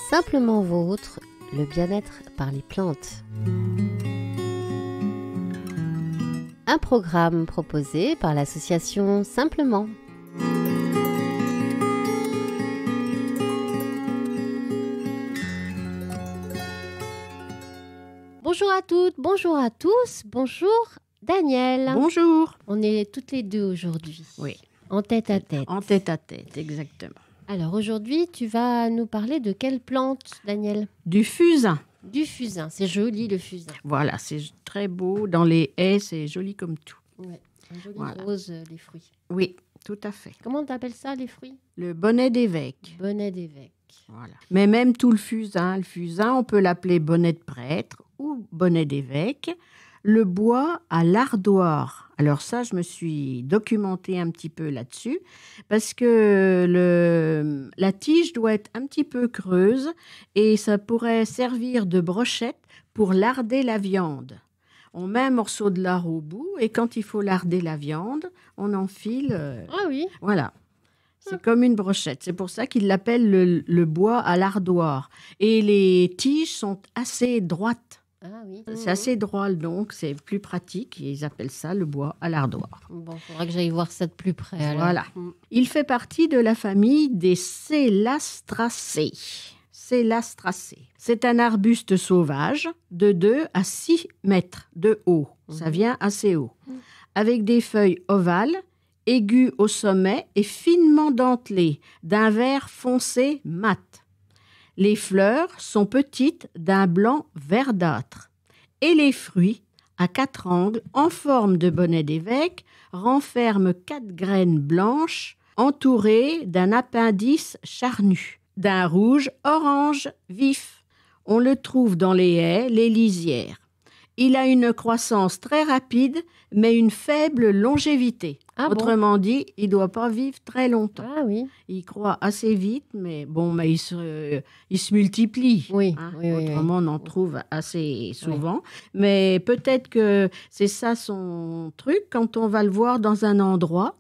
Simplement Vôtre, le bien-être par les plantes. Un programme proposé par l'association Simplement. Bonjour à toutes, bonjour à tous, bonjour Daniel. Bonjour. On est toutes les deux aujourd'hui. Oui. En tête à tête. En tête à tête, exactement. Alors aujourd'hui, tu vas nous parler de quelle plante, Daniel ? Du fusain. Du fusain. C'est joli le fusain. Voilà, c'est très beau. Dans les haies, c'est joli comme tout. Ouais, un joli Voilà. rose, les fruits. Oui, tout à fait. Comment t'appelles ça, les fruits ? Le bonnet d'évêque. Bonnet d'évêque. Voilà. Mais même tout le fusain, on peut l'appeler bonnet de prêtre ou bonnet d'évêque. Le bois à l'ardoire. Alors ça, je me suis documentée un petit peu là-dessus parce que la tige doit être un petit peu creuse et ça pourrait servir de brochette pour larder la viande. On met un morceau de lard au bout et quand il faut larder la viande, on enfile. Ah oui. Voilà. C'est comme une brochette. C'est pour ça qu'ils l'appellent le bois à l'ardoire. Et les tiges sont assez droites. Ah oui. C'est assez droit, donc c'est plus pratique. Ils appellent ça le bois à l'ardoire. Bon, il faudra que j'aille voir ça de plus près. Alors. Voilà. Il fait partie de la famille des Célastracées. Célastracées. C'est un arbuste sauvage de 2 à 6 mètres de haut. Ça vient assez haut. Avec des feuilles ovales, aiguës au sommet et finement dentelées, d'un vert foncé mat. Les fleurs sont petites d'un blanc verdâtre et les fruits, à 4 angles, en forme de bonnet d'évêque, renferment 4 graines blanches entourées d'un appendice charnu, d'un rouge orange vif. On le trouve dans les haies, les lisières. Il a une croissance très rapide, mais une faible longévité. Ah bon ? Autrement dit, il ne doit pas vivre très longtemps. Ah oui. Il croît assez vite, mais bon, mais il se multiplie. Oui, Hein. oui, oui, Autrement, on en trouve assez souvent. Mais peut-être que c'est ça son truc. Quand on va le voir dans un endroit,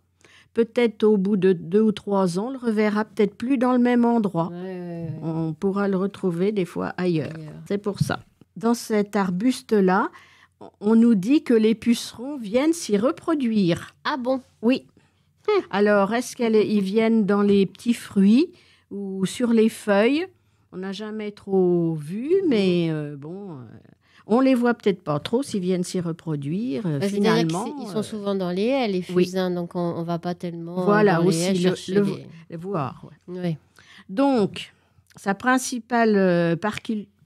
peut-être au bout de 2 ou 3 ans, on le reverra peut-être plus dans le même endroit. Ouais. On pourra le retrouver des fois ailleurs. C'est pour ça. Dans cet arbuste-là, on nous dit que les pucerons viennent s'y reproduire. Ah bon ? Oui. Alors, est-ce qu'ils viennent dans les petits fruits ou sur les feuilles ? On n'a jamais trop vu, mais on les voit peut-être pas trop s'ils viennent s'y reproduire. Finalement, ils sont souvent dans les haies, les fusains, donc on va pas tellement voilà dans les aussi haies chercher le voir. Ouais. Oui. Donc, sa principale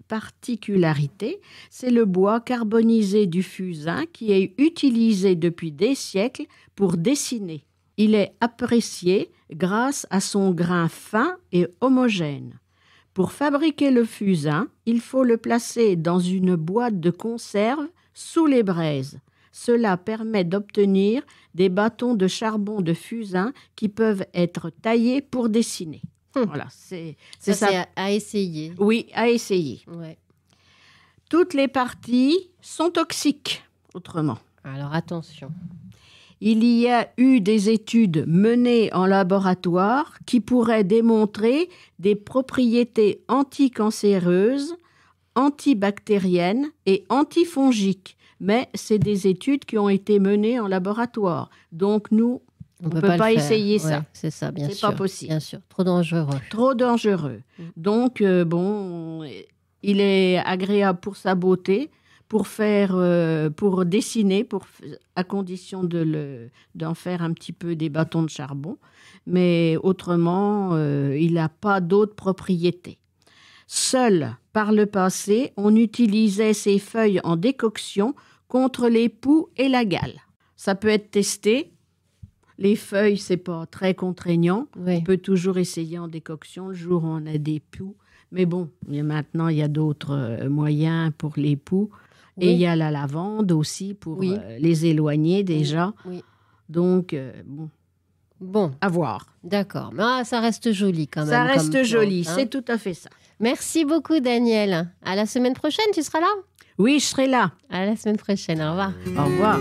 particularité, c'est le bois carbonisé du fusain qui est utilisé depuis des siècles pour dessiner. Il est apprécié grâce à son grain fin et homogène. Pour fabriquer le fusain, il faut le placer dans une boîte de conserve sous les braises. Cela permet d'obtenir des bâtons de charbon de fusain qui peuvent être taillés pour dessiner. Voilà, c'est ça. C'est à essayer. Oui, à essayer. Ouais. Toutes les parties sont toxiques, autrement. Alors attention. Il y a eu des études menées en laboratoire qui pourraient démontrer des propriétés anticancéreuses, antibactériennes et antifongiques. Mais c'est des études qui ont été menées en laboratoire. Donc nous, on ne peut pas essayer ça. Ouais, c'est ça, bien sûr. C'est pas possible. Bien sûr, trop dangereux. Trop dangereux. Donc, il est agréable pour sa beauté, pour dessiner, à condition d'en faire un petit peu des bâtons de charbon. Mais autrement, il n'a pas d'autres propriétés. Seul, par le passé, on utilisait ces feuilles en décoction contre les poux et la gale. Ça peut être testé. Les feuilles, c'est pas très contraignant. Oui. On peut toujours essayer en décoction le jour où on a des poux. Mais bon, maintenant, il y a d'autres moyens pour les poux. Oui. Et il y a la lavande aussi pour les éloigner déjà. Oui. Donc, Bon, à voir. d'accord. Mais ça reste joli quand même. Ça reste comme joli, plante, hein. c'est tout à fait ça. Merci beaucoup, Daniel. À la semaine prochaine, tu seras là ? Oui, je serai là. À la semaine prochaine. Au revoir. Au revoir.